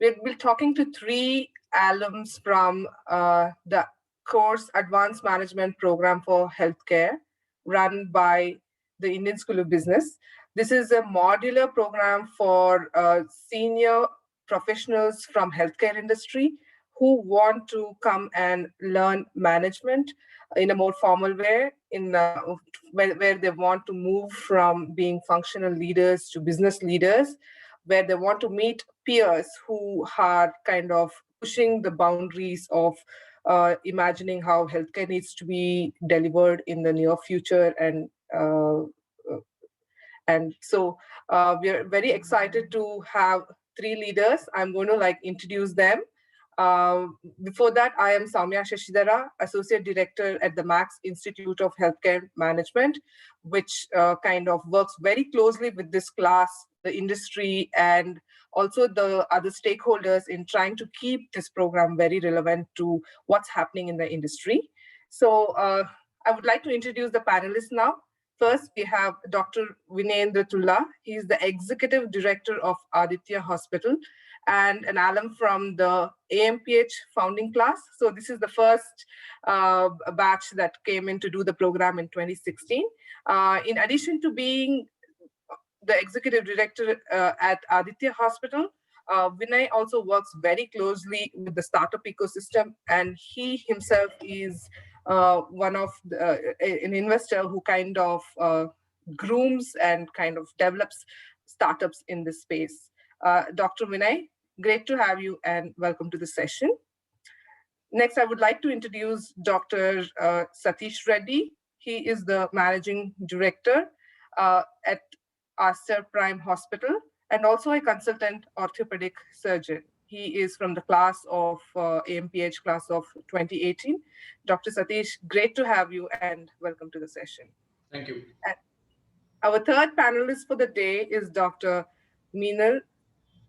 We'll be talking to three alums from the course Advanced Management Program for Healthcare run by the Indian School of Business. This is a modular program for senior professionals from healthcare industry who want to come and learn management in a more formal way, where they want to move from being functional leaders to business leaders, where they want to meet peers who are kind of pushing the boundaries of imagining how healthcare needs to be delivered in the near future. And we're very excited to have three leaders. I'm going to introduce them. Before that, I am Samiyah Shashidara, Associate Director at the Max Institute of Healthcare Management, which kind of works very closely with this class, the industry, and also the other stakeholders in trying to keep this program very relevant to what's happening in the industry. So I would like to introduce the panelists now. First, we have Dr. Vinayendra Tulla. He is the Executive Director of Aditya Hospital and an alum from the AMPH founding class. So this is the first batch that came in to do the program in 2016. In addition to being the Executive Director at Aditya Hospital, Vinay also works very closely with the startup ecosystem, and he himself is an investor who kind of grooms and kind of develops startups in this space. Dr. Vinay, great to have you and welcome to the session. Next, I would like to introduce Dr. Satish Reddy. He is the Managing Director at Aster Prime Hospital and also a consultant orthopedic surgeon. He is from the class of AMPH class of 2018. Dr. Satish, great to have you and welcome to the session. Thank you. And our third panelist for the day is Dr. Minal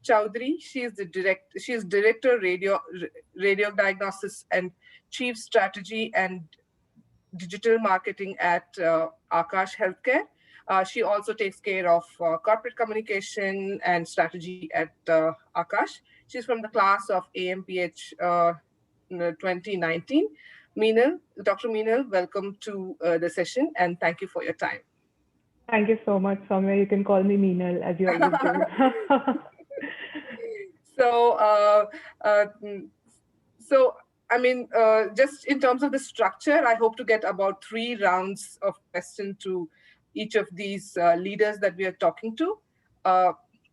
Chaudhry. She is Director Radiodiagnosis and Chief Strategy and Digital Marketing at Aakash Healthcare. She also takes care of corporate communication and strategy at Aakash. She's from the class of AMPH 2019. Dr. Minal, welcome to the session and thank you for your time. Thank you so much, Samiyah. You can call me Meinal, as you always do. Just in terms of the structure, I hope to get about 3 rounds of questions to each of these leaders that we are talking to.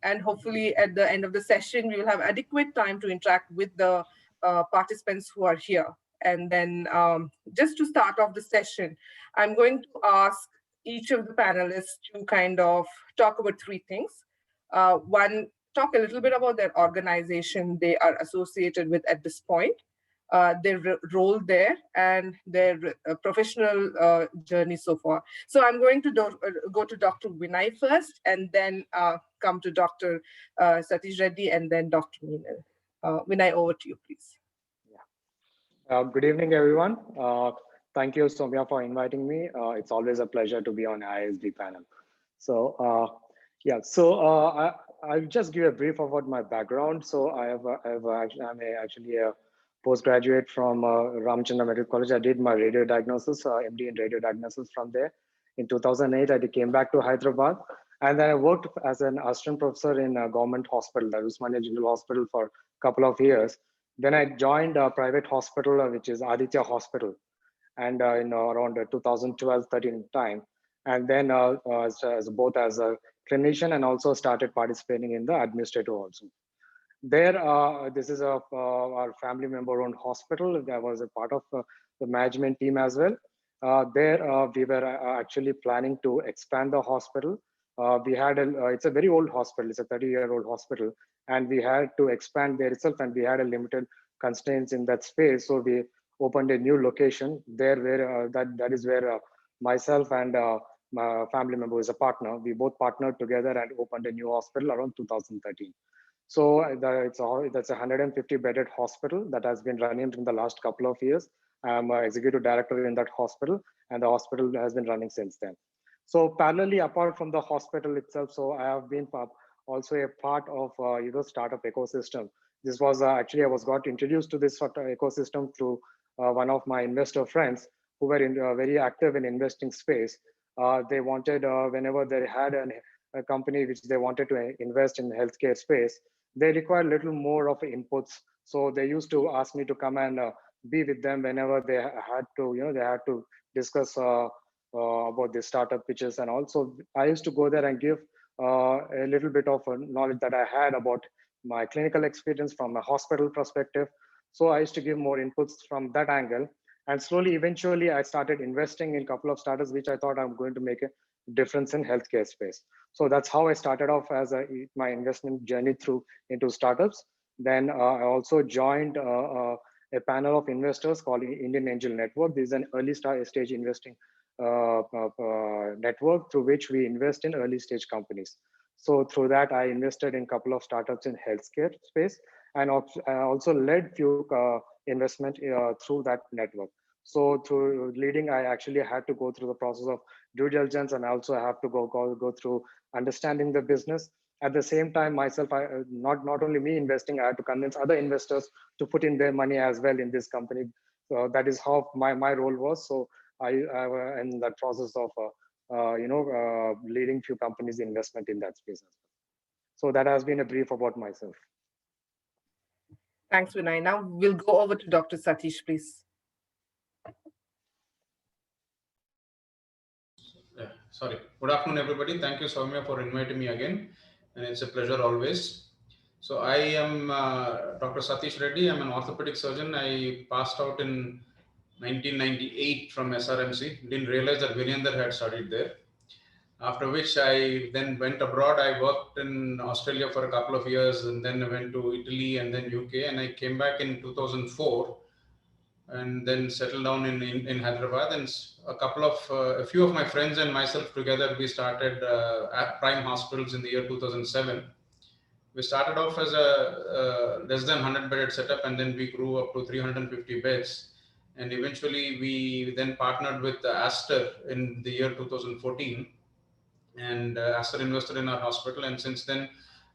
And hopefully at the end of the session, we will have adequate time to interact with the participants who are here. And then just to start off the session, I'm going to ask each of the panelists to kind of talk about 3 things. One, talk a little bit about their organization they are associated with at this point, their role there, and their professional journey so far. So I'm going to go to Dr. Vinay first, and then come to Dr. Satish Reddy, and then Dr. Meinal. Vinay, over to you, please. Yeah. Good evening, everyone. Thank you, Samiyah, for inviting me. It's always a pleasure to be on ISD panel. So, I'll just give a brief about my background. So I'm actually a postgraduate from Ramchandra Medical College. I did my radiodiagnosis, MD in radiodiagnosis from there. In 2008, I came back to Hyderabad. And then I worked as an assistant professor in a government hospital, the Usmania General Hospital, for a couple of years. Then I joined a private hospital, which is Aditya Hospital, and in around 2012-13 time. And then both as a clinician and also started participating in the administrative also. There, this is our family member-owned hospital. I was a part of the management team as well. We were actually planning to expand the hospital. It's a very old hospital. It's a 30-year-old hospital, and we had to expand there itself, and we had a limited constraints in that space. So we opened a new location there, where that is where myself and my family member is a partner. We both partnered together and opened a new hospital around 2013. So that's a 150-bedded hospital that has been running in the last couple of years. I'm an executive director in that hospital, and the hospital has been running since then. So parallelly, apart from the hospital itself, so I have been also a part of startup ecosystem. This was actually I was got introduced to this sort of ecosystem through one of my investor friends who were very active in investing space. They wanted whenever they had a company which they wanted to invest in the healthcare space, they required a little more of inputs. So they used to ask me to come and be with them whenever they had to, they had to discuss about the startup pitches. And also I used to go there and give a little bit of knowledge that I had about my clinical experience from a hospital perspective. So I used to give more inputs from that angle. And slowly, eventually, I started investing in a couple of startups, which I thought I'm going to make a difference in healthcare space. So that's how I started off as my investment journey through into startups. Then I also joined a panel of investors called Indian Angel Network. This is an early stage investing network through which we invest in early stage companies. So through that, I invested in a couple of startups in healthcare space, and I also led few investment through that network. So through leading, I actually had to go through the process of due diligence, and I also have to go through understanding the business. At the same time, myself, not only me investing, I had to convince other investors to put in their money as well in this company. So that is how my role was. So I in that process of leading few companies investment in that space as well. So that has been a brief about myself. Thanks, Vinay. Now we'll go over to Dr. Satish, please. Yeah, sorry. Good afternoon, everybody. Thank you, Samiyah, for inviting me again. And it's a pleasure always. So I am Dr. Satish Reddy. I'm an orthopedic surgeon. I passed out in 1998 from SRMC. Didn't realize that Vinayendra had studied there. After which I then went abroad. I worked in Australia for a couple of years, and then I went to Italy and then UK. And I came back in 2004 and then settled down in Hyderabad. And a few of my friends and myself together, we started Prime Hospitals in the year 2007. We started off as a less than 100 bedded setup, and then we grew up to 350 beds. And eventually we then partnered with Aster in the year 2014, and Aster invested in our hospital. And since then,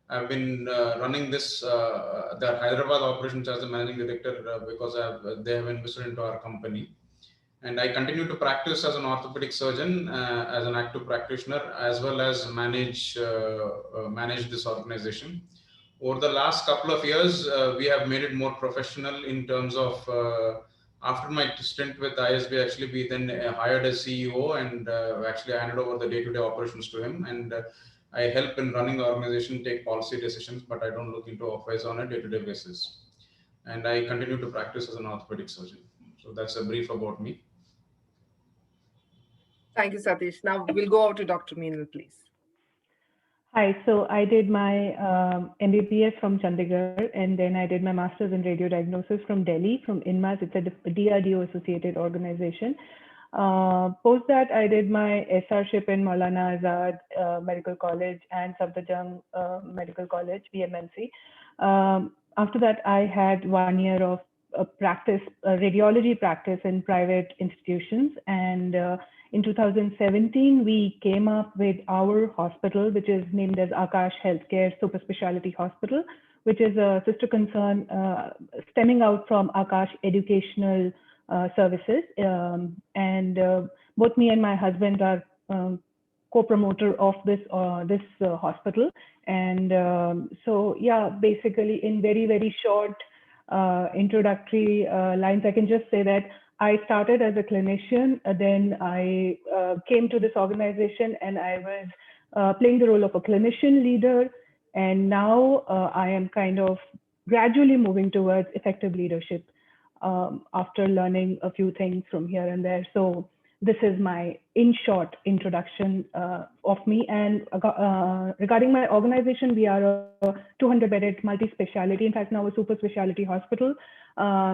I've been running the Hyderabad operations as the managing director because they have invested into our company. And I continue to practice as an orthopedic surgeon, as an active practitioner, as well as manage this organization. Over the last couple of years, we have made it more professional in terms of after my stint with ISB, actually, we then hired a CEO, and actually handed over the day-to-day operations to him. And I help in running the organization, take policy decisions, but I don't look into affairs on a day-to-day basis. And I continue to practice as an orthopedic surgeon. So that's a brief about me. Thank you, Satish. Now we'll go over to Dr. Meinal, please. Hi, so I did my MBBS from Chandigarh, and then I did my master's in radiodiagnosis from Delhi, from INMAS. It's a DRDO associated organization. Post that, I did my SRship in Maulana Azad Medical College and Safdarjung Medical College, BMMC. After that, I had 1 year of radiology practice in private institutions. And in 2017, we came up with our hospital, which is named as Aakash Healthcare Super Specialty Hospital, which is a sister concern stemming out from Aakash Educational Services. And both me and my husband are co-promoter of this hospital. And so, yeah, basically in very, very short introductory lines, I can just say that I started as a clinician, then I came to this organization and I was playing the role of a clinician leader. And now I am kind of gradually moving towards effective leadership after learning a few things from here and there. So this is my, in short, introduction of me. And regarding my organization, we are a 200-bedded multi-speciality, in fact, now a super specialty hospital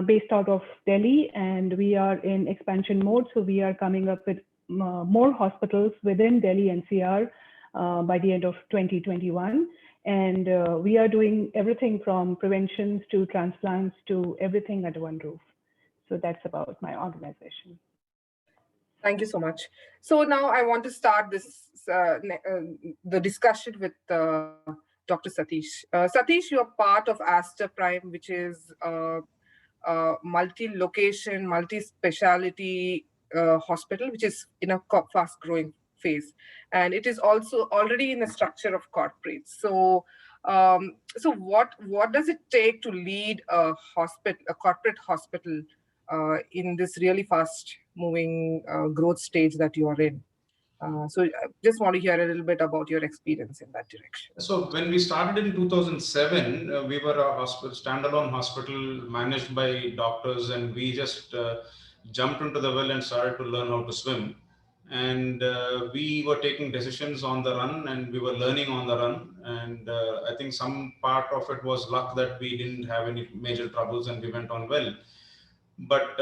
based out of Delhi. And we are in expansion mode. So we are coming up with more hospitals within Delhi NCR by the end of 2021. And we are doing everything from preventions to transplants to everything under one roof. So that's about my organization. Thank you so much. So now I want to start the discussion with Dr. Satish. Satish, you're part of Aster Prime, which is multi-location, multi-speciality hospital, which is in a fast-growing phase, and it is also already in a structure of corporates. So, so what does it take to lead a hospital, a corporate hospital, in this really fast-moving growth stage that you are in? So, I just want to hear a little bit about your experience in that direction. So when we started in 2007, we were a hospital, standalone hospital managed by doctors, and we just jumped into the well and started to learn how to swim. And we were taking decisions on the run, and we were learning on the run. And I think some part of it was luck that we didn't have any major troubles and we went on well. But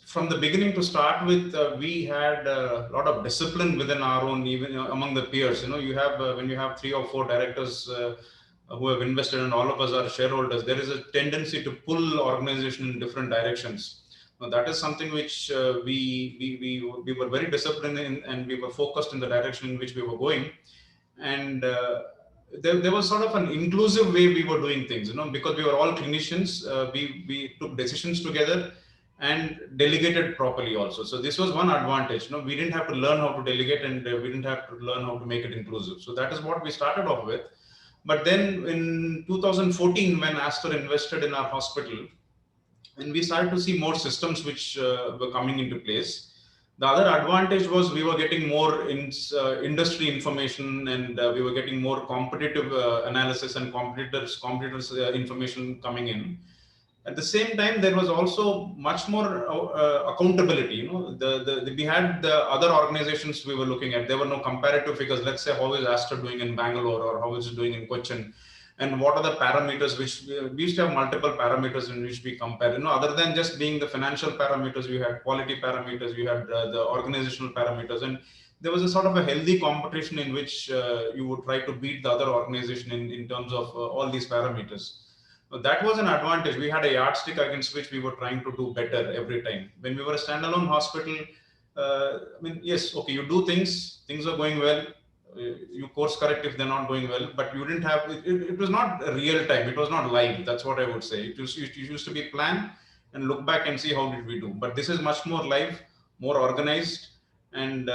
from the beginning to start with, we had a lot of discipline within our own, even among the peers. You have when you have 3 or 4 directors who have invested, and all of us are shareholders, there is a tendency to pull organization in different directions. Now, that is something which we were very disciplined in, and we were focused in the direction in which we were going. And there was sort of an inclusive way we were doing things, because we were all clinicians. We took decisions together and delegated properly also. So this was one advantage. We didn't have to learn how to delegate, and we didn't have to learn how to make it inclusive. So that is what we started off with. But then in 2014, when Aster invested in our hospital, and we started to see more systems which were coming into place. The other advantage was we were getting more industry information, and we were getting more competitive analysis and competitors information coming in. At the same time, there was also much more accountability. We had the other organizations we were looking at. There were no comparative figures. Let's say, how is Aster doing in Bangalore, or how is it doing in Cochin? And what are the parameters which we used to have multiple parameters in which we compare. Other than just being the financial parameters, we had quality parameters, we had the organizational parameters, and there was a sort of a healthy competition in which you would try to beat the other organization in terms of all these parameters. That was an advantage. We had a yardstick against which we were trying to do better every time. When we were a standalone hospital, yes, okay, you do things are going well. You course correct if they're not going well, but you didn't have, it was not real time. It was not live. That's what I would say. It used to be planned and look back and see how did we do. But this is much more live, more organized, and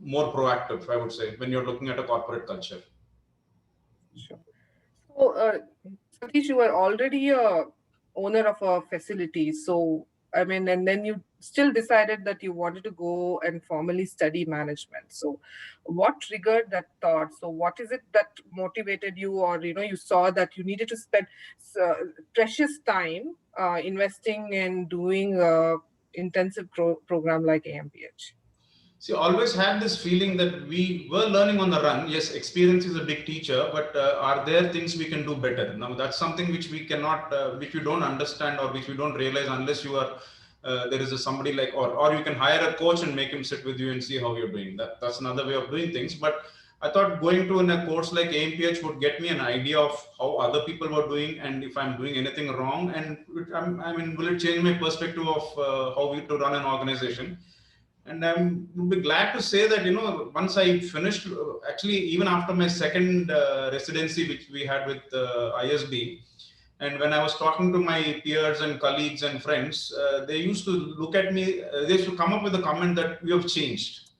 more proactive, I would say, when you're looking at a corporate culture. Sure. So, Satish, you were already a owner of a facility. So, and then you still decided that you wanted to go and formally study management. So what triggered that thought? So what is it that motivated you, or, you saw that you needed to spend precious time investing in doing a intensive program like AMPH? See, I always had this feeling that we were learning on the run. Yes, experience is a big teacher, but are there things we can do better? Now, that's something which we cannot, which you don't understand, or which you don't realize unless you are, there is somebody like, or you can hire a coach and make him sit with you and see how you're doing. That's another way of doing things. But I thought going to a course like AMPH would get me an idea of how other people were doing, and if I'm doing anything wrong, and will it change my perspective of how to run an organization? And I'm would be glad to say that, once I finished, actually, even after my second residency, which we had with ISB, and when I was talking to my peers and colleagues and friends, they used to look at me, they used to come up with a comment that you have changed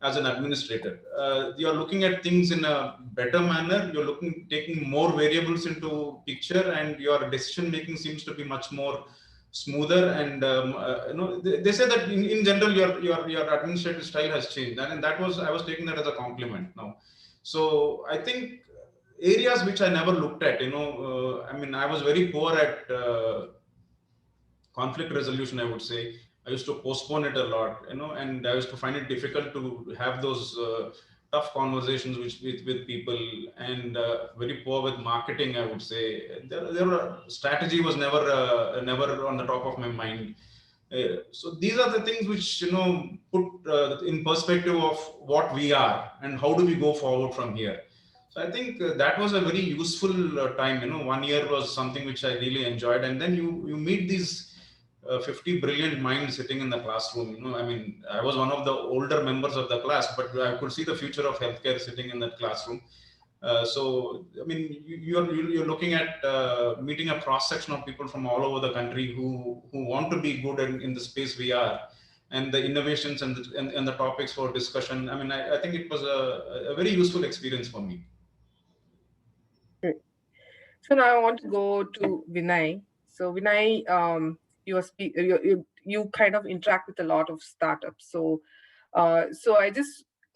as an administrator. You're looking at things in a better manner. You're taking more variables into picture, and your decision making seems to be much more smoother. And they say that in general your administrative style has changed, and I was taking that as a compliment now. So I think areas which I never looked at, I was very poor at conflict resolution, I would say. I used to postpone it a lot, and I used to find it difficult to have those tough conversations with people, and very poor with marketing, I would say. Strategy was never on the top of my mind. So these are the things which, put in perspective of what we are and how do we go forward from here. So I think that was a very useful time. 1 year was something which I really enjoyed, and then you meet these 50 brilliant minds sitting in the classroom. I was one of the older members of the class, but I could see the future of healthcare sitting in that classroom. So, I mean, you're looking at meeting a cross section of people from all over the country who want to be good in the space we are, and the innovations and the topics for discussion. I mean, I think it was a very useful experience for me. So now I want to go to Vinay. So Vinay, you kind of interact with a lot of startups. So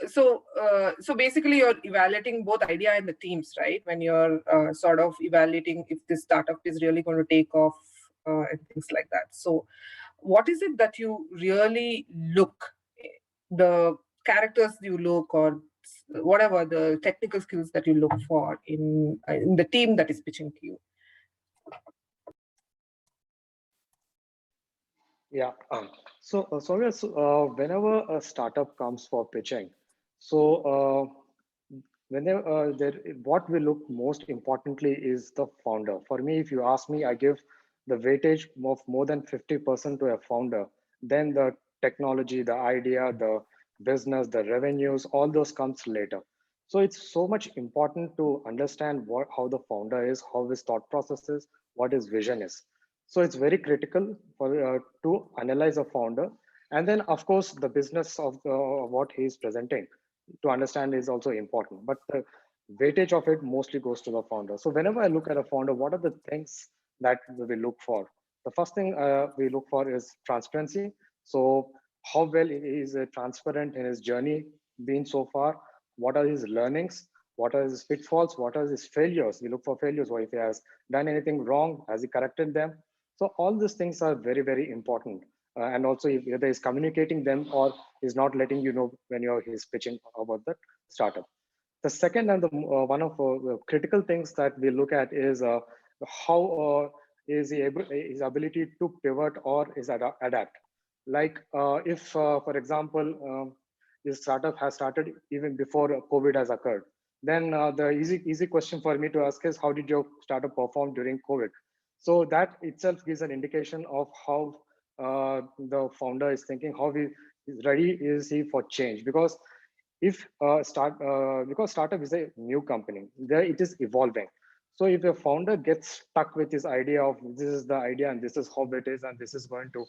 so basically you're evaluating both idea and the teams, right? When you're sort of evaluating if this startup is really going to take off and things like that. So what is it that you really look, the characters you look, or whatever the technical skills that you look for in the team that is pitching to you? Yeah. Whenever a startup comes for pitching, whenever what we look most importantly is the founder. For me, if you ask me, I give the weightage of more than 50% to a founder. Then the technology, the idea, the business, the revenues, all those comes later. So it's so much important to understand how the founder is, how his thought process is, what his vision is. So it's very critical for to analyze a founder, and then of course the business of what he is presenting to understand is also important. But the weightage of it mostly goes to the founder. So whenever I look at a founder, what are the things that we look for? The first thing we look for is transparency. So how well is transparent in his journey been so far? What are his learnings? What are his pitfalls? What are his failures? We look for failures, or if he has done anything wrong, has he corrected them? So all these things are very, very important. And also if whether he's communicating them or is not letting you know when he's pitching about that startup. The second and the one of the critical things that we look at is how is he able, his ability to pivot or is adapt. Like if, for example, this startup has started even before COVID has occurred, then the easy question for me to ask is, how did your startup perform during COVID? So that itself gives an indication of how the founder is thinking, how ready is he for change. Because if because startup is a new company, there it is evolving. So if a founder gets stuck with this idea of this is the idea and this is how it is and this is going to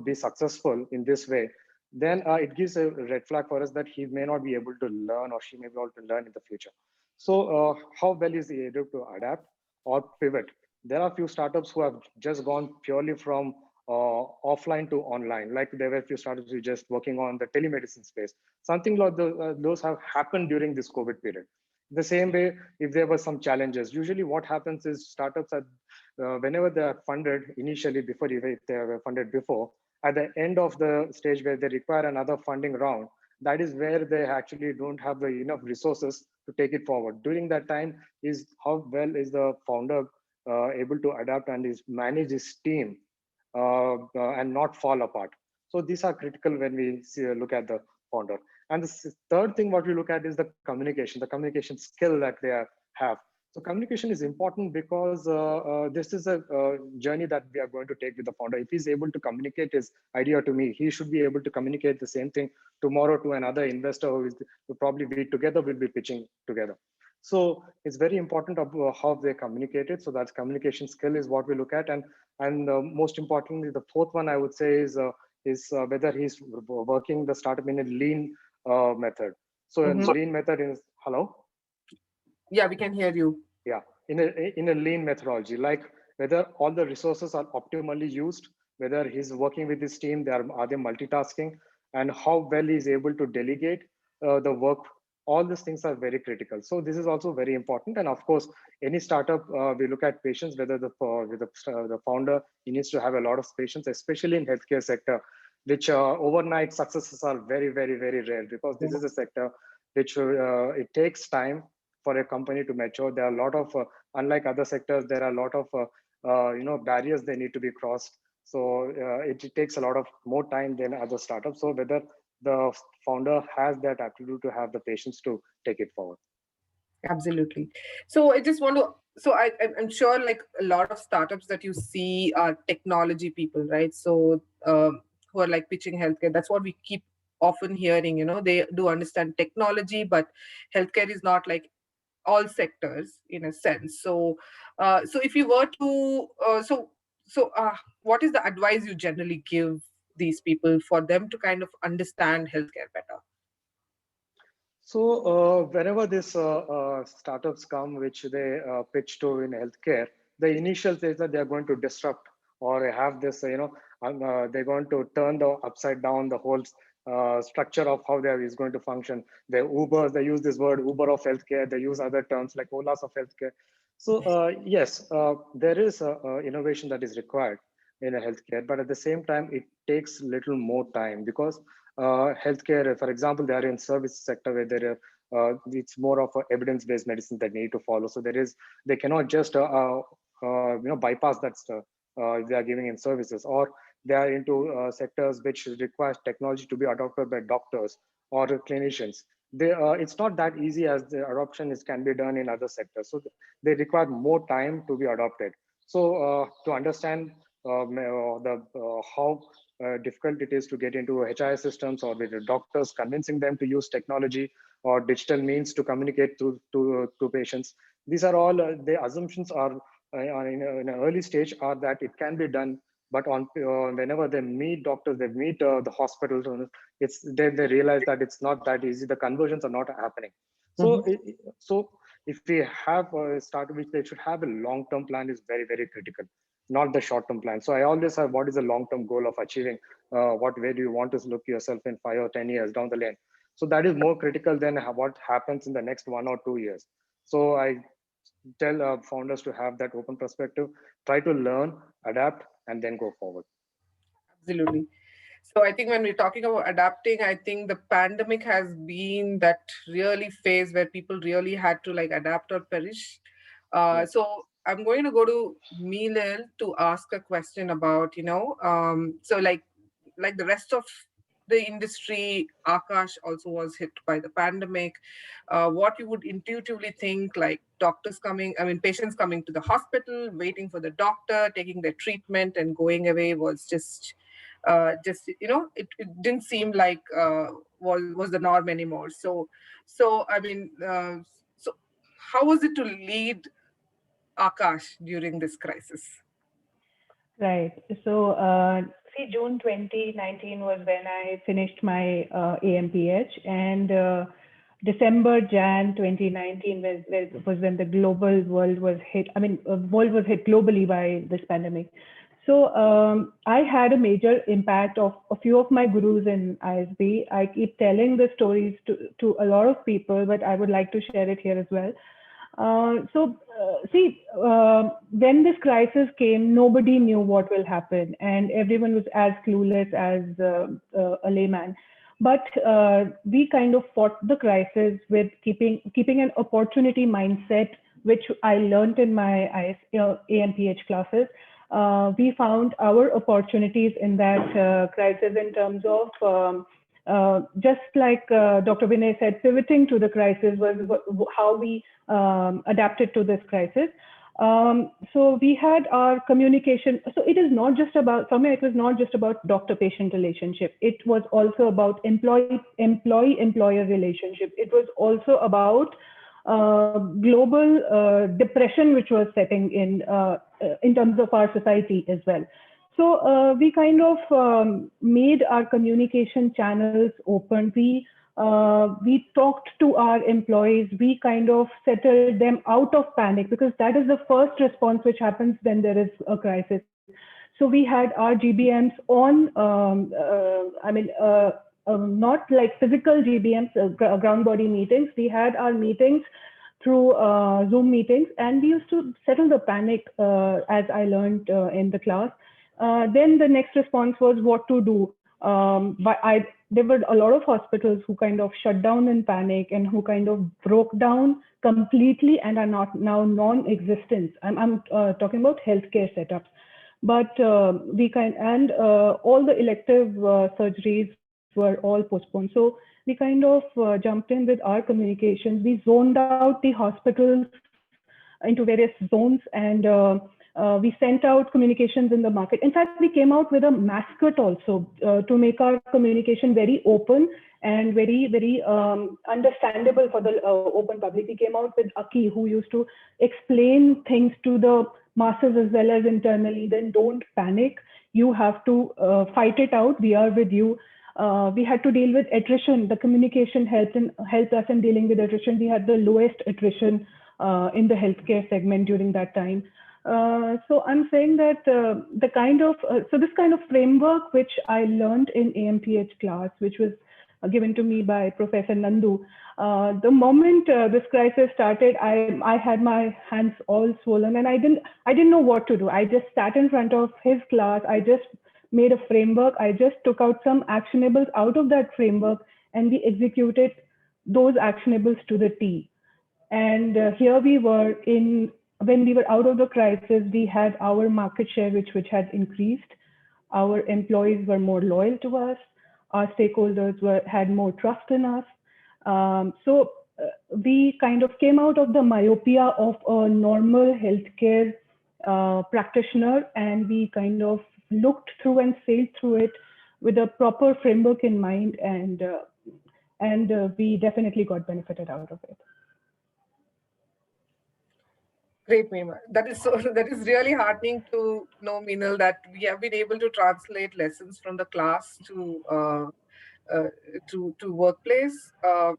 be successful in this way, then it gives a red flag for us that he may not be able to learn or she may be able to learn in the future. So how well is he able to adapt or pivot? There are a few startups who have just gone purely from offline to online. Like there were a few startups who just working on the telemedicine space. Something like those have happened during this COVID period. The same way, if there were some challenges, usually what happens is startups are, whenever they are funded initially, before if they were funded before, at the end of the stage where they require another funding round, that is where they actually don't have the enough resources to take it forward. During that time is how well is the founder able to adapt and is manage his team and not fall apart. So these are critical when we look at the founder. And the third thing what we look at is the communication skill that they have. So communication is important because this is a journey that we are going to take with the founder. If he's able to communicate his idea to me, he should be able to communicate the same thing tomorrow to another investor who will probably be together, will be pitching together. So it's very important how they communicate it. So that's communication skill is what we look at. And most importantly, the fourth one I would say is whether he's working the startup in a lean method. So in lean method is, hello? Yeah, we can hear you. Yeah, in a lean methodology, like whether all the resources are optimally used, whether he's working with his team, are they multitasking, and how well he's able to delegate the work. All these things are very critical. So this is also very important. And of course, any startup, we look at patients, whether the founder, he needs to have a lot of patience, especially in healthcare sector, which overnight successes are very, very, very rare, because this is a sector which it takes time for a company to mature. There are a lot of, unlike other sectors, there are a lot of barriers they need to be crossed. So it takes a lot of more time than other startups. So whether the founder has that aptitude to have the patience to take it forward. Absolutely. So I just want to, so I'm sure like a lot of startups that you see are technology people, right? So who are like pitching healthcare. That's what we keep often hearing, they do understand technology, but healthcare is not like all sectors in a sense. So, so if you were to, what is the advice you generally give these people for them to kind of understand healthcare better? So whenever these startups come, which they pitch to in healthcare, the initial says that they are going to disrupt or have this, they're going to turn the upside down the whole structure of how is going to function. The Ubers, they use this word Uber of healthcare. They use other terms like Olas of healthcare. So yes, there is innovation that is required in a healthcare, but at the same time, it takes little more time because healthcare, for example, they are in service sector where there it's more of a evidence-based medicine that they need to follow. So they cannot just bypass that stuff they are giving in services, or they are into sectors which requires technology to be adopted by doctors or clinicians. It's not that easy as the adoption can be done in other sectors. So they require more time to be adopted. So to understand how difficult it is to get into HIS systems or with the doctors, convincing them to use technology or digital means to communicate to patients. These are all the assumptions are in an early stage are that it can be done, but on whenever they meet doctors, they meet the hospitals, they realize that it's not that easy. The conversions are not happening. So so if we have started, which they should have a long-term plan is very, very critical, not the short-term plan. So I always have what is the long-term goal of achieving where do you want to look yourself in 5 or 10 years down the lane. So that is more critical than what happens in the next 1 or 2 years. So I tell founders to have that open perspective, try to learn, adapt, and then go forward. Absolutely. So I think when we're talking about adapting, I think the pandemic has been that really phase where people really had to like adapt or perish. So I'm going to go to Meinal to ask a question about, so like the rest of the industry, Aakash also was hit by the pandemic. What you would intuitively think, like patients coming to the hospital, waiting for the doctor, taking their treatment and going away was just it didn't seem like was the norm anymore. So I mean, so how was it to lead Aakash during this crisis? Right. So, see, June 2019 was when I finished my AMPH, and December, Jan 2019 was when the global world was hit. I mean, world was hit globally by this pandemic. So I had a major impact of a few of my gurus in ISB. I keep telling the stories to a lot of people, but I would like to share it here as well. When this crisis came, nobody knew what will happen, and everyone was as clueless as a layman. But we kind of fought the crisis with keeping an opportunity mindset, which I learned in my AMPH classes. We found our opportunities in that crisis in terms of just like Dr. Vinay said, pivoting to the crisis was how we adapted to this crisis. So we had our communication. So it is not just about, for me, it was not just about doctor-patient relationship. It was also about employee-employer relationship. It was also about global depression, which was setting in terms of our society as well. So we kind of made our communication channels open. We talked to our employees. We kind of settled them out of panic, because that is the first response which happens when there is a crisis. So we had our GBMs on, not like physical GBMs, ground body meetings. We had our meetings through Zoom meetings, and we used to settle the panic, as I learned in the class. Then the next response was what to do. There were a lot of hospitals who kind of shut down in panic and who kind of broke down completely and are now non-existent. I'm talking about healthcare setups. But all the elective surgeries were all postponed. So we kind of jumped in with our communications. We zoned out the hospitals into various zones, and We sent out communications in the market. In fact, we came out with a mascot also to make our communication very open and very understandable for the open public. We came out with Aki, who used to explain things to the masses as well as internally. Then don't panic. You have to fight it out. We are with you. We had to deal with attrition. The communication helped us in dealing with attrition. We had the lowest attrition in the healthcare segment during that time. So I'm saying that this kind of framework which I learned in AMPH class, which was given to me by Professor Nandu, the moment this crisis started, I had my hands all swollen, and I didn't know what to do. I just sat in front of his class. I just made a framework. I just took out some actionables out of that framework, and we executed those actionables to the T. And here we were when we were out of the crisis, we had our market share, which had increased. Our employees were more loyal to us. Our stakeholders had more trust in us. So we kind of came out of the myopia of a normal healthcare practitioner, and we kind of looked through and sailed through it with a proper framework in mind, and we definitely got benefited out of it. Great, Meema. That is really heartening to know, Minal, that we have been able to translate lessons from the class to workplace.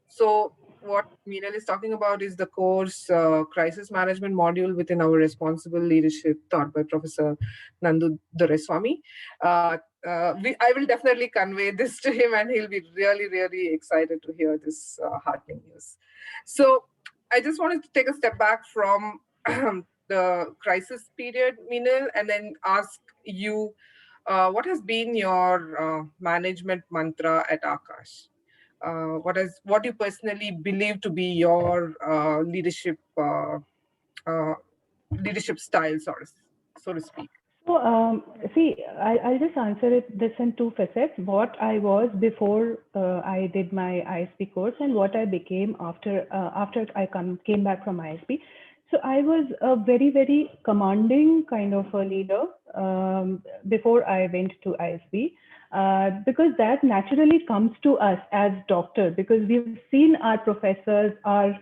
So what Minal is talking about is the course crisis management module within our responsible leadership taught by Professor Nandu Doraiswamy. I will definitely convey this to him, and he'll be really, really excited to hear this heartening news. So I just wanted to take a step back from the crisis period, Minal, and then ask you, what has been your management mantra at Aakash? What do you personally believe to be your leadership style, so to speak? So, see, I'll just answer this in two facets. What I was before I did my ISP course, and what I became after I came back from ISP. So I was a very, very commanding kind of a leader before I went to ISB, because that naturally comes to us as doctors, because we've seen our professors, our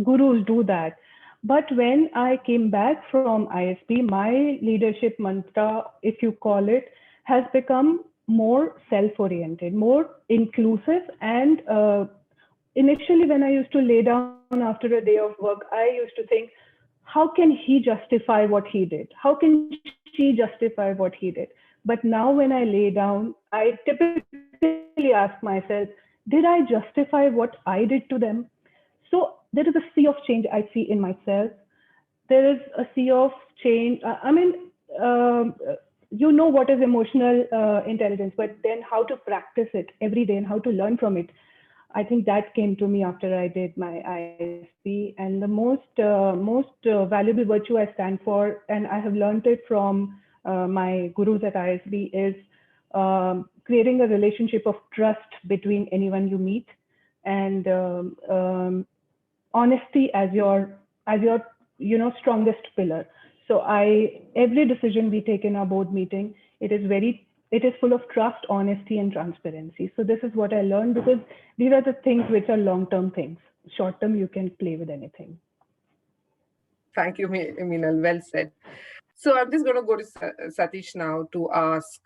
gurus do that. But when I came back from ISP, my leadership mantra, if you call it, has become more self-oriented, more inclusive. And initially, when I used to lay down after a day of work, I used to think, how can he justify what he did? How can she justify what he did? But now when I lay down, I typically ask myself, did I justify what I did to them? So there is a sea of change I see in myself. There is a sea of change. You know what is emotional intelligence, but then how to practice it every day and how to learn from it. I think that came to me after I did my ISP. And the most valuable virtue I stand for, and I have learned it from my gurus at ISB, is creating a relationship of trust between anyone you meet, and honesty as your strongest pillar. So every decision we take in our board meeting, it is full of trust, honesty, and transparency. So this is what I learned, because these are the things which are long-term things. Short-term, you can play with anything. Thank you, Minal. Well said. So I'm just going to go to Satish now to ask.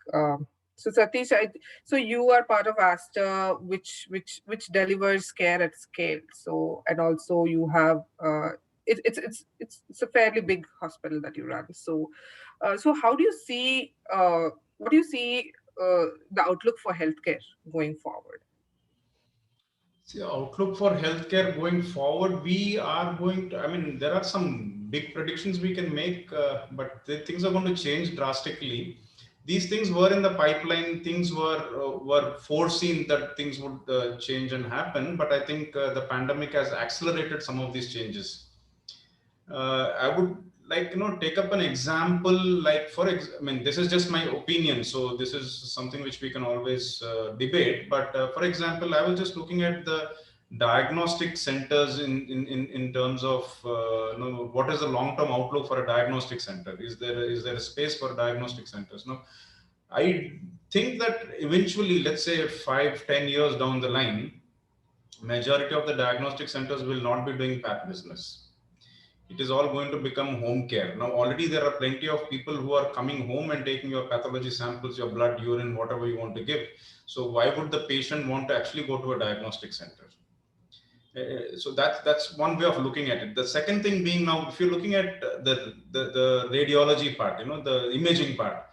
So Satish, so you are part of Aster, which delivers care at scale. So, and also you have it's a fairly big hospital that you run. So, so how do you see what do you see the outlook for healthcare going forward? See, outlook for healthcare going forward, we are going to, I mean, there are some big predictions we can make, but things are going to change drastically. These things were in the pipeline, things were foreseen that things would change and happen, but I think the pandemic has accelerated some of these changes. I would like, take up an example, like I mean, this is just my opinion, so this is something which we can always debate, but for example, I was just looking at the diagnostic centers in terms of what is the long-term outlook for a diagnostic center? Is there a space for diagnostic centers? No, I think that eventually, let's say 5-10 years down the line, majority of the diagnostic centers will not be doing path business. It is all going to become home care. Now, already there are plenty of people who are coming home and taking your pathology samples, your blood, urine, whatever you want to give. So why would the patient want to actually go to a diagnostic center? So that's one way of looking at it. The second thing being, now if you're looking at the radiology part, the imaging part.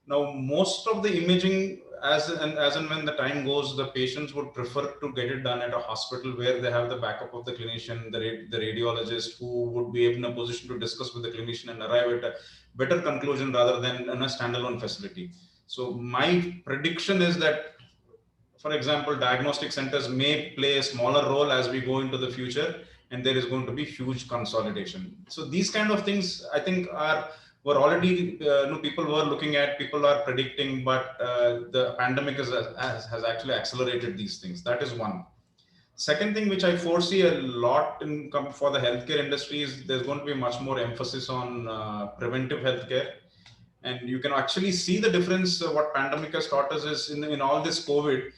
Now most of the imaging, as and when the time goes, the patients would prefer to get it done at a hospital where they have the backup of the clinician, the radiologist, who would be in a position to discuss with the clinician and arrive at a better conclusion rather than in a standalone facility. So my prediction is that, for example, diagnostic centers may play a smaller role as we go into the future, and there is going to be huge consolidation. So these kind of things, I think, were already people were looking at, people are predicting, but the pandemic has actually accelerated these things. That is one. Second thing which I foresee a lot for the healthcare industry is there's going to be much more emphasis on preventive healthcare. And you can actually see the difference. What pandemic has taught us is in all this COVID,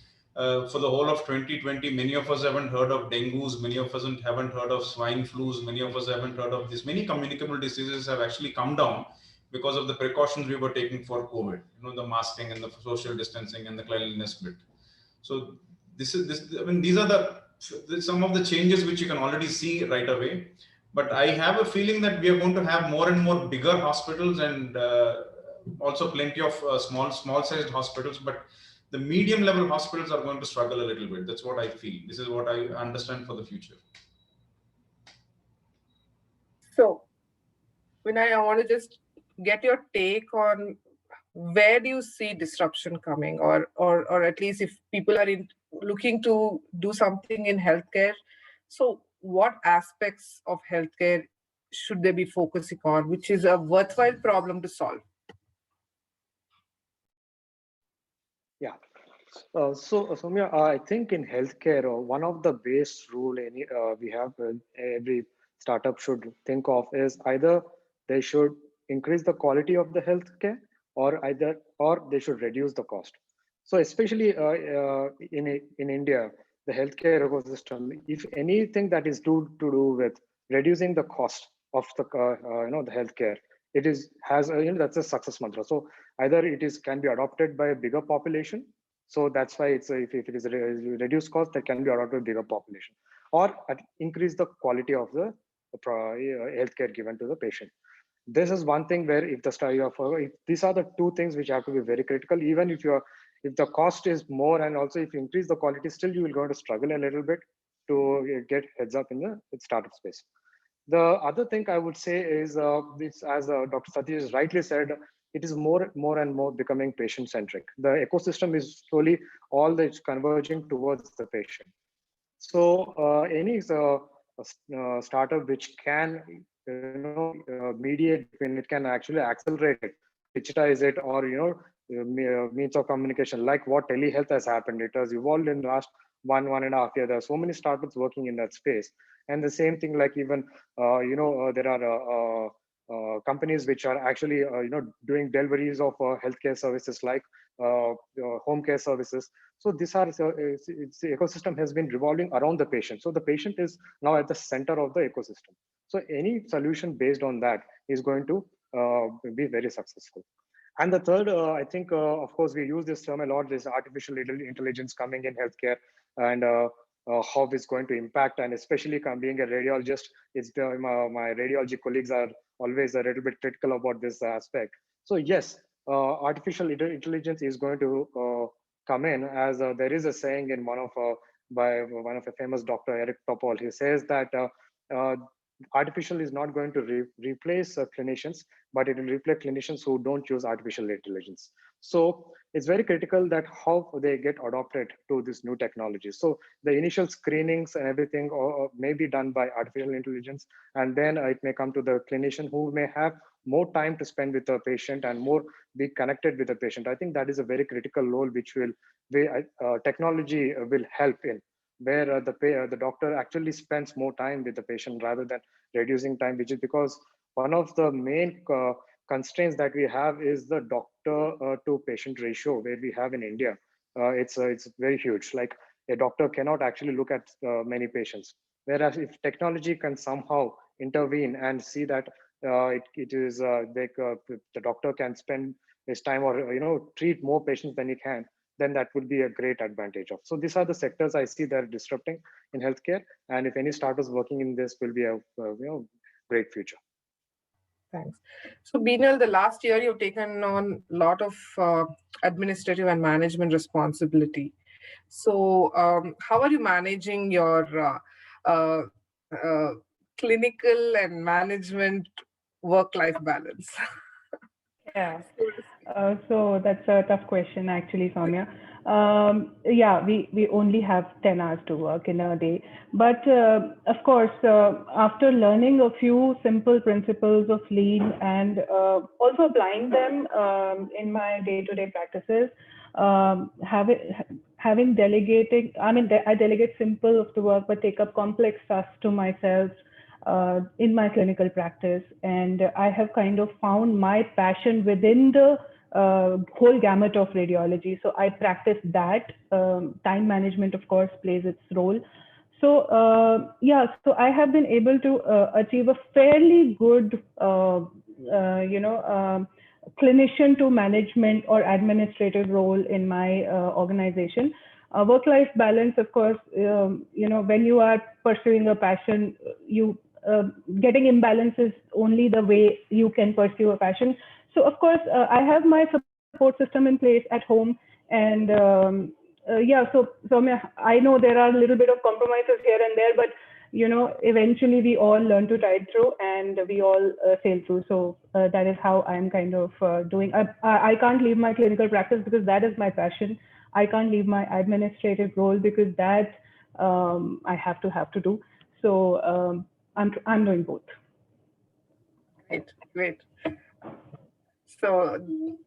for the whole of 2020, many of us haven't heard of dengues, many of us haven't heard of swine flus, many of us haven't heard of this. Many communicable diseases have actually come down because of the precautions we were taking for COVID, the masking and the social distancing and the cleanliness bit. So I mean, these are some of the changes which you can already see right away. But I have a feeling that we are going to have more and more bigger hospitals and also plenty of small sized hospitals, but the medium level hospitals are going to struggle a little bit. That's what I feel. This is what I understand for the future. So, Vinay, I want to just get your take on where do you see disruption coming, or at least if people are looking to do something in healthcare, so what aspects of healthcare should they be focusing on, which is a worthwhile problem to solve? Yeah. So Samiyah, I think in healthcare, one of the base rule we have every startup should think of is either they should increase the quality of the healthcare, or they should reduce the cost. So especially in India, the healthcare ecosystem, if anything that is to do with reducing the cost of the the healthcare, has that's a success mantra. So either can be adopted by a bigger population. So that's why if it is a reduced cost, that can be adopted by a bigger population, or increase the quality of the healthcare given to the patient. This is one thing where if these are the two things which have to be very critical. Even if the cost is more, and also if you increase the quality, still you will going to struggle a little bit to get heads up in the startup space. The other thing I would say is this, as Dr. Satish rightly said, it is more and more becoming patient centric. The ecosystem is slowly converging towards the patient. So any startup which can mediate between, it can actually accelerate it, digitize it, or means of communication, like what telehealth has happened. It has evolved in the last 1.5 years. There are so many startups working in that space. And the same thing, like even there are companies which are actually doing deliveries of healthcare services, like home care services. So the ecosystem has been revolving around the patient. So the patient is now at the center of the ecosystem. So any solution based on that is going to be very successful. And the third, I think, of course, we use this term a lot, this artificial intelligence coming in healthcare, and how it's going to impact. And especially being a radiologist, my radiology colleagues are always a little bit critical about this aspect. So yes, artificial intelligence is going to come in, as there is a saying in by one of a famous doctor, Airph Topol. He says that artificial is not going to replace clinicians, but it will replace clinicians who don't use artificial intelligence. So it's very critical that how they get adopted to this new technology. So the initial screenings and everything may be done by artificial intelligence, and then it may come to the clinician, who may have more time to spend with the patient and more be connected with the patient. I think that is a very critical role which technology will help in. where the doctor actually spends more time with the patient rather than reducing time, which is because one of the main constraints that we have is the doctor to patient ratio where we have in India. It's very huge. Like a doctor cannot actually look at many patients. Whereas if technology can somehow intervene and see that it is the doctor can spend his time or treat more patients than he can, then that would be a great advantage of. So these are the sectors I see that are disrupting in healthcare, and if any startups working in this will be a great future. Thanks. So, Minal, the last year you've taken on a lot of administrative and management responsibility. So, how are you managing your uh, uh, clinical and management work-life balance? Yeah. So that's a tough question, actually, Samiyah. Yeah, we only have 10 hours to work in a day. But of course, after learning a few simple principles of lean and also applying them in my day-to-day practices, having delegating, I mean, I delegate simple of the work, but take up complex tasks to myself in my clinical practice. And I have kind of found my passion within the whole gamut of radiology. So I practice that. Time management, of course, plays its role. So yeah, so I have been able to achieve a fairly good, clinician to management or administrative role in my organization. Work-life balance, of course, when you are pursuing a passion, you getting imbalance is only the way you can pursue a passion. So of course, I have my support system in place at home, and yeah. So I know there are a little bit of compromises here and there, but eventually we all learn to tide through, and we all sail through. So that is how I'm kind of doing. I can't leave my clinical practice because that is my passion. I can't leave my administrative role because that I have to do. So I'm doing both. Great. So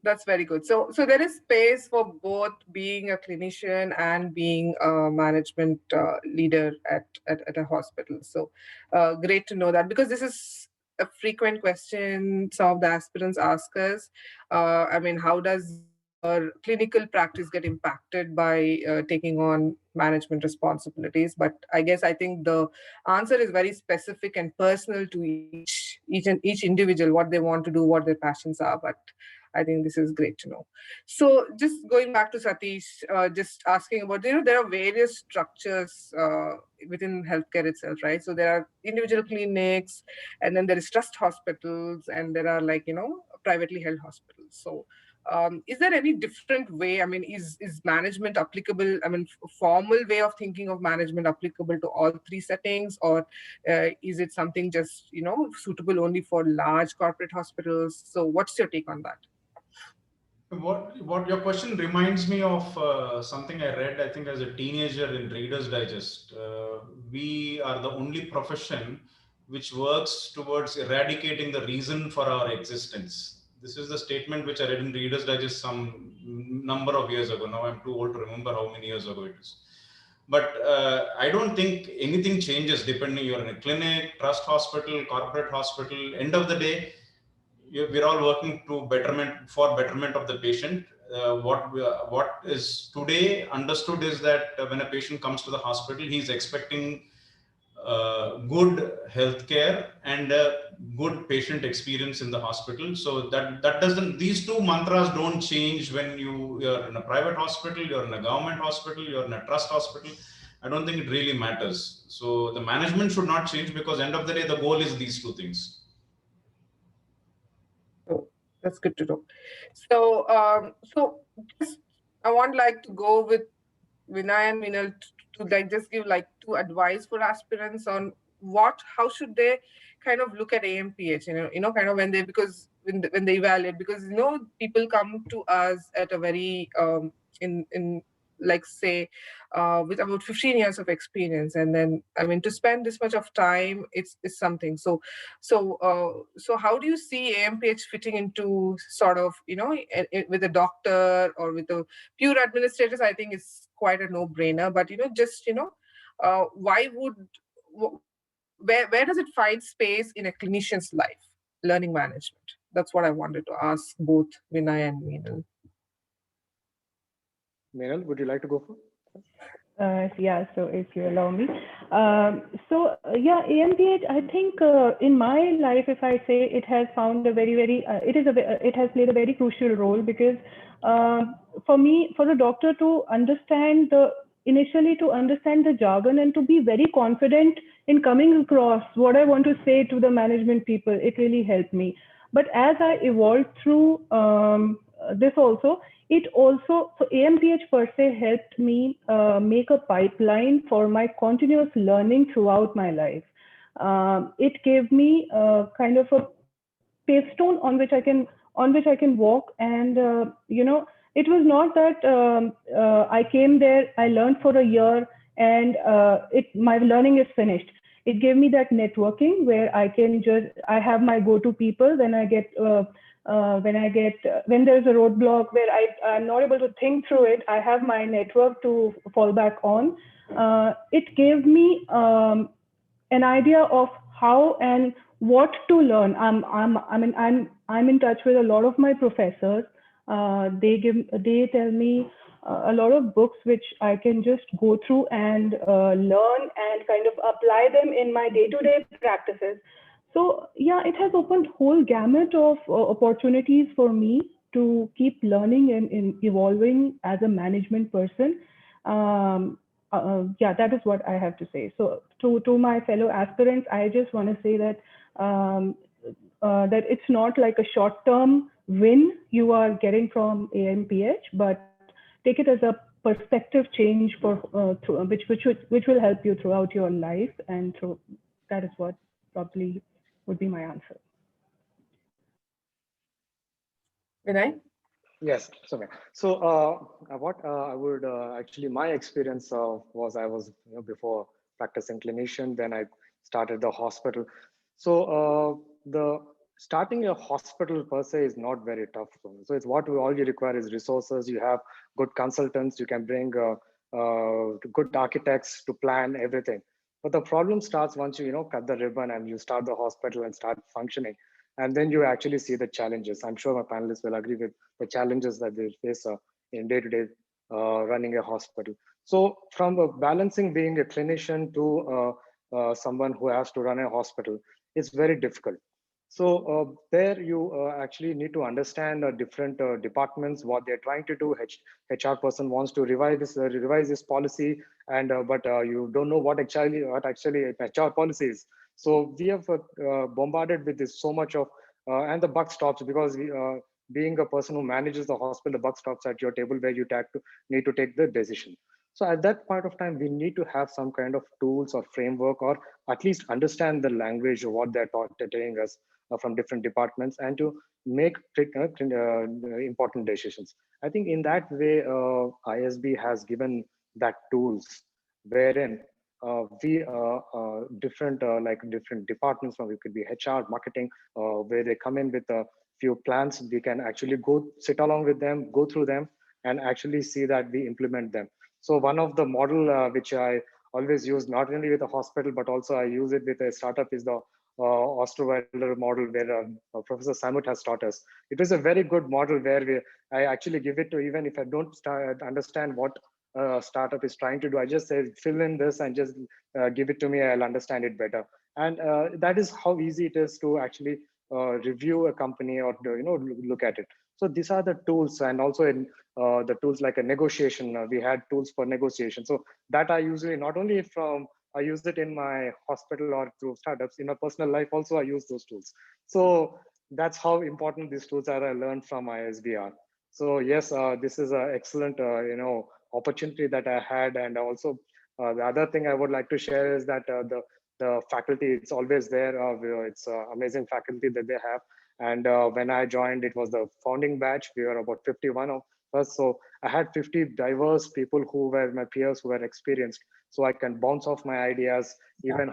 that's very good. So there is space for both being a clinician and being a management leader at a hospital. So great to know that, because this is a frequent question some of the aspirants ask us. I mean, how does your clinical practice get impacted by taking on management responsibilities? But I think the answer is very specific and personal to each individual, what they want to do, what their passions are. But I think this is great to know. So just going back to Satish, just asking about, there are various structures within healthcare itself, right? So there are individual clinics, and then there is trust hospitals, and there are privately held hospitals. So is there any different way? I mean, is management applicable? I mean, formal way of thinking of management applicable to all three settings, or is it something just suitable only for large corporate hospitals? So what's your take on that? What your question reminds me of something I read, I think, as a teenager in Reader's Digest. We are the only profession which works towards eradicating the reason for our existence. This is the statement which I read in Reader's Digest some number of years ago. Now I'm too old to remember how many years ago it is. But I don't think anything changes depending you're in a clinic, trust hospital, corporate hospital. End of the day, we're all working to betterment of the patient. What is today understood is that when a patient comes to the hospital, he's expecting good healthcare and a good patient experience in the hospital. So that doesn't, these two mantras don't change when you're in a private hospital, you're in a government hospital, you're in a trust hospital. I don't think it really matters. So the management should not change, because end of the day, the goal is these two things. That's good to know. So, just I want to go with Vinay and Minal to just give two advice for aspirants on how should they kind of look at AMPH, kind of when they evaluate, because people come to us at a very in say with about 15 years of experience, and then I mean, to spend this much of time, it's something. So how do you see AMPH fitting into sort of with a doctor or with the pure administrators? I think it's quite a no-brainer, but just where does it find space in a clinician's life, learning management? That's what I wanted to ask both Vinay and Meenal. Minal, would you like to go for? Yeah, so if you allow me. Yeah, AMPH, I think in my life, if I say, it has found a it has played a very crucial role, because for me, for a doctor to understand initially to understand the jargon and to be very confident in coming across what I want to say to the management people, it really helped me. But as I evolved through this also, so AMPH per se helped me make a pipeline for my continuous learning throughout my life. It gave me kind of a pavestone on which I can walk, and it was not that I came there, I learned for a year, and my learning is finished. It gave me that networking where I have my go-to people when there's a roadblock where I'm not able to think through it. I have my network to fall back on. It gave me an idea of how and what to learn. I'm in touch with a lot of my professors. They tell me a lot of books which I can just go through and learn and kind of apply them in my day-to-day practices. So yeah, it has opened whole gamut of opportunities for me to keep learning and evolving as a management person. Yeah, that is what I have to say. So to my fellow aspirants, I just want to say that that it's not like a short-term win you are getting from AMPH, but take it as a perspective change for which will help you throughout your life, and that is what probably would be my answer. Vinay? Yes, so what I would actually, my experience was, I was before practicing clinician, then I started the hospital. So the starting a hospital per se is not very tough. So it's all you require is resources. You have good consultants. You can bring good architects to plan everything. But the problem starts once you cut the ribbon and you start the hospital and start functioning. And then you actually see the challenges. I'm sure my panelists will agree with the challenges that they face in day-to-day running a hospital. So from balancing being a clinician to someone who has to run a hospital, it's very difficult. So there you actually need to understand different departments, what they're trying to do. HR person wants to revise this policy, and but you don't know what actually HR policy is. So we have bombarded with this so much of, and the buck stops because being a person who manages the hospital, the buck stops at your table where you need to take the decision. So at that point of time, we need to have some kind of tools or framework, or at least understand the language of what they're telling us from different departments, and to make important decisions. I think in that way, ISB has given that tools wherein we different departments, from it could be HR, marketing, where they come in with a few plans. We can actually sit along with them, go through them, and actually see that we implement them. So one of the model which I always use, not only with a hospital, but also I use it with a startup, is the Osterweiler model, where Professor Samut has taught us. It is a very good model where I actually give it to, even if I don't understand what startup is trying to do, I just say, fill in this and just give it to me, I'll understand it better. And that is how easy it is to actually review a company, or look at it. So these are the tools. And also in the tools like a negotiation, we had tools for negotiation. So that I usually, not only I use it in my hospital or through startups, in my personal life also I use those tools. So that's how important these tools are. I learned from ISBR. So yes, this is an excellent opportunity that I had. And also the other thing I would like to share is that the faculty, it's always there. It's amazing faculty that they have. And when I joined, it was the founding batch. We were about 51 of us. So I had 50 diverse people who were my peers, who were experienced. So I can bounce off my ideas, even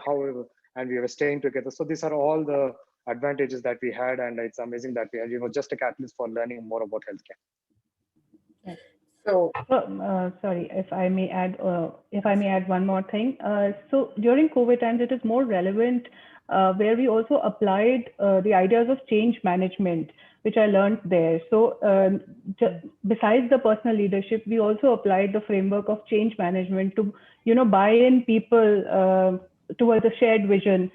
and we were staying together. So these are all the advantages that we had. And it's amazing that we had, just a catalyst for learning more about healthcare. So, Sorry, if I may add one more thing. So during COVID times, it is more relevant where we also applied the ideas of change management, which I learned there. So besides the personal leadership, we also applied the framework of change management to, buy in people towards a shared vision.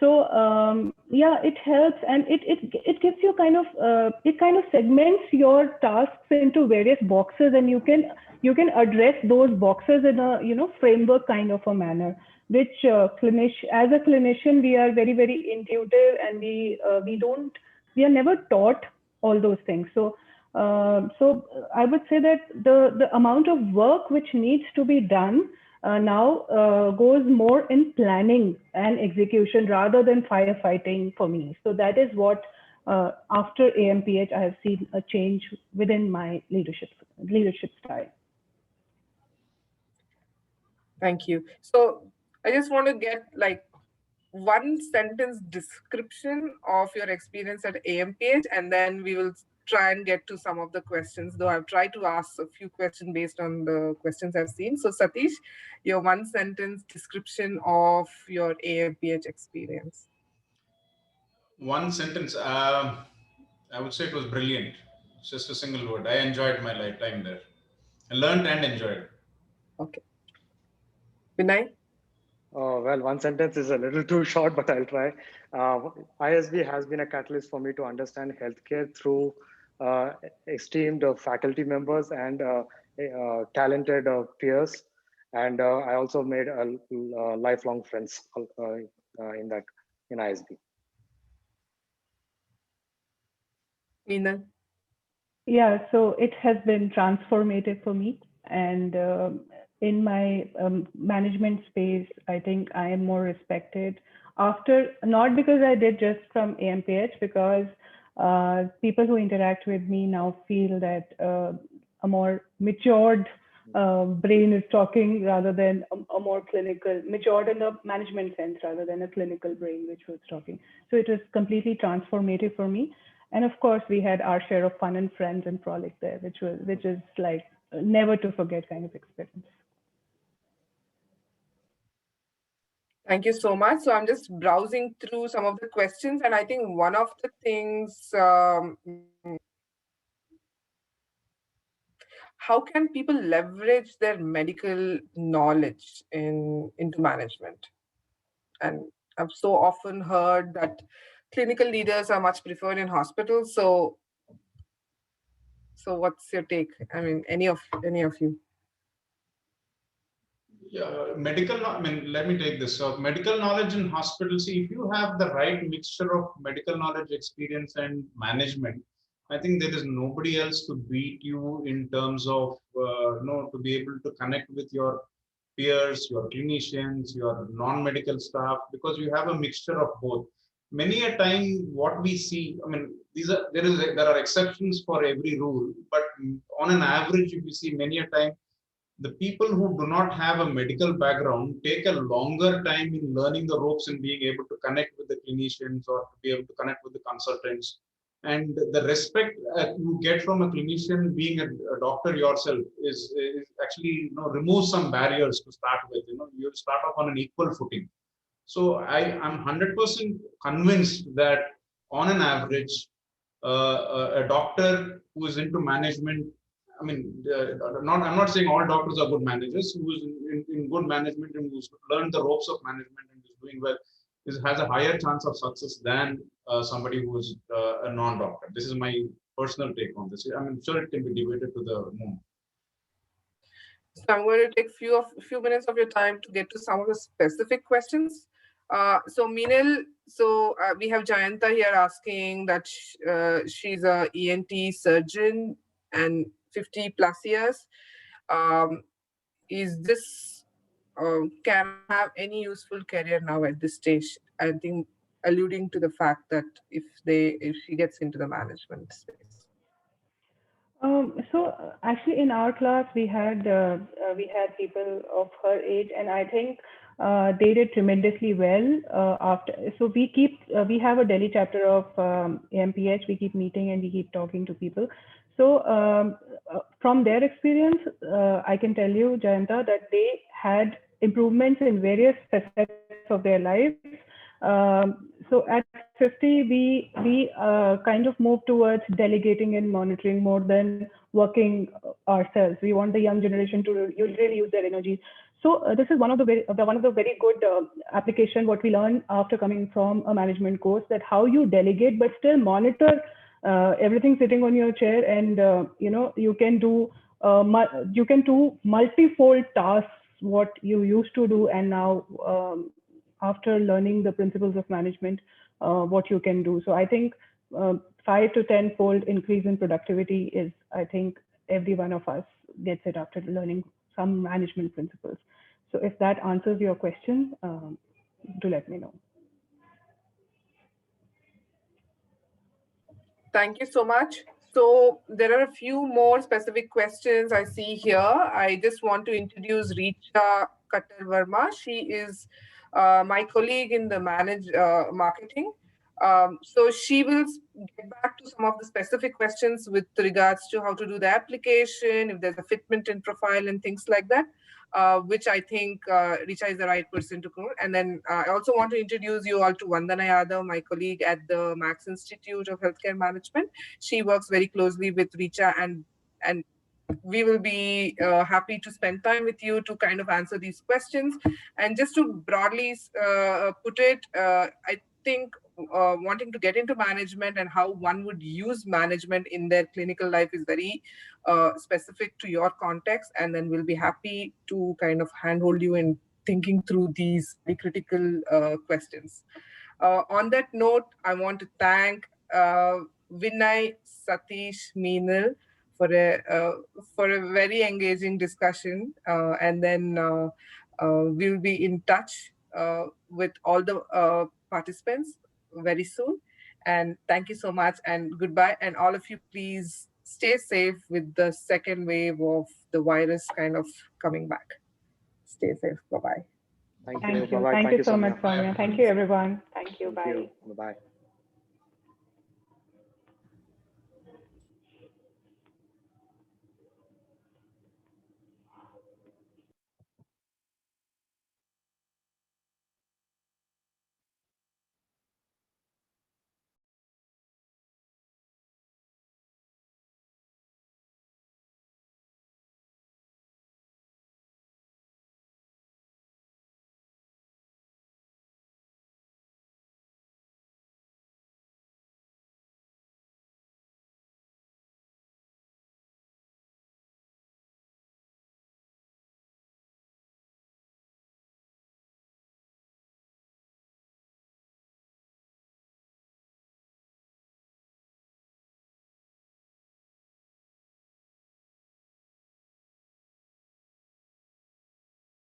So yeah, it helps, and it gives you it kind of segments your tasks into various boxes, and you can address those boxes in a framework kind of a manner. Which as a clinician, we are very very intuitive, and we are never taught all those things. So I would say that the amount of work which needs to be done now goes more in planning and execution rather than firefighting for me. So that is what after AMPH I have seen a change within my leadership style. thank you. So I just want to get like one sentence description of your experience at AMPH, and then we will try and get to some of the questions, though I've tried to ask a few questions based on the questions I've seen. So Satish, your one sentence description of your AMPH experience. One sentence. I would say it was brilliant. Just a single word. I enjoyed my lifetime there. I learned and enjoyed. Okay. Vinay? Well, one sentence is a little too short, but I'll try. ISB has been a catalyst for me to understand healthcare through esteemed faculty members and talented peers. And I also made lifelong friends in ISB. Minal? Yeah, so it has been transformative for me. And in my management space, I think I am more respected after, not because I did just from AMPH, because people who interact with me now feel that a more matured brain is talking rather than a more clinical, matured in the management sense rather than a clinical brain which was talking. So it was completely transformative for me. And of course, we had our share of fun and friends and frolic there, which is like never to forget kind of experience. Thank you so much. So I'm just browsing through some of the questions, and I think one of the things, how can people leverage their medical knowledge into management? And I've so often heard that clinical leaders are much preferred in hospitals. So what's your take? I mean, any of you? Yeah, let me take this. So medical knowledge in hospitals, see, if you have the right mixture of medical knowledge, experience, and management, I think there is nobody else to beat you in terms of, to be able to connect with your peers, your clinicians, your non-medical staff, because you have a mixture of both. Many a time, what we see, I mean, there are exceptions for every rule, but on an average, if you see many a time, the people who do not have a medical background take a longer time in learning the ropes and being able to connect with the clinicians or to be able to connect with the consultants. And the respect you get from a clinician being a doctor yourself is actually, removes some barriers to start with. You start off on an equal footing. So I'm 100% convinced that on an average, a doctor who is into management, I mean, I'm not saying all doctors are good managers. Who is in good management and who's learned the ropes of management and is doing well, has a higher chance of success than somebody who is a non-doctor. This is my personal take on this. I'm sure it can be debated to the moon. So I'm going to take a few minutes of your time to get to some of the specific questions. So Minal, we have Jayanta here asking that she's a ENT surgeon and 50 plus years. Is this can have any useful career now at this stage? I think alluding to the fact that if she gets into the management space. Actually, in our class, we had people of her age, and I think They did tremendously well after. So we have a Delhi chapter of AMPH. We keep meeting and we keep talking to people. So from their experience, I can tell you, Jayanta, that they had improvements in various facets of their lives. So at 50, we kind of moved towards delegating and monitoring more than working ourselves. We want the young generation to really use their energies. So this is one of the very good application what we learn after coming from a management course, that how you delegate but still monitor everything sitting on your chair, and you can do multifold tasks what you used to do, and now after learning the principles of management, what you can do. So I think 5 to 10-fold increase in productivity is, I think every one of us gets it after learning some management principles. So if that answers your question, do let me know. Thank you so much. So there are a few more specific questions I see here. I just want to introduce Richa Kattar Verma. She is my colleague in the marketing. So she will get back to some of the specific questions with regards to how to do the application, if there's a fitment in profile and things like that, which I think Richa is the right person to go. And then I also want to introduce you all to Vandana Yadav, my colleague at the Max Institute of Healthcare Management. She works very closely with Richa, and we will be happy to spend time with you to kind of answer these questions. And just to broadly put it, I think wanting to get into management and how one would use management in their clinical life is very specific to your context. And then we'll be happy to kind of handhold you in thinking through these very critical questions. On that note, I want to thank Vinay, Satish, Meinal for a very engaging discussion, and then we'll be in touch with all the participants very soon. And thank you so much, and goodbye. And all of you, please stay safe with the second wave of the virus kind of coming back. Stay safe. Bye-bye. Thank you. Thank you. Bye-bye. Thank you so much, Bye. Samiyah. Thank you, everyone. Thank you. Thank Bye. you. Bye-bye.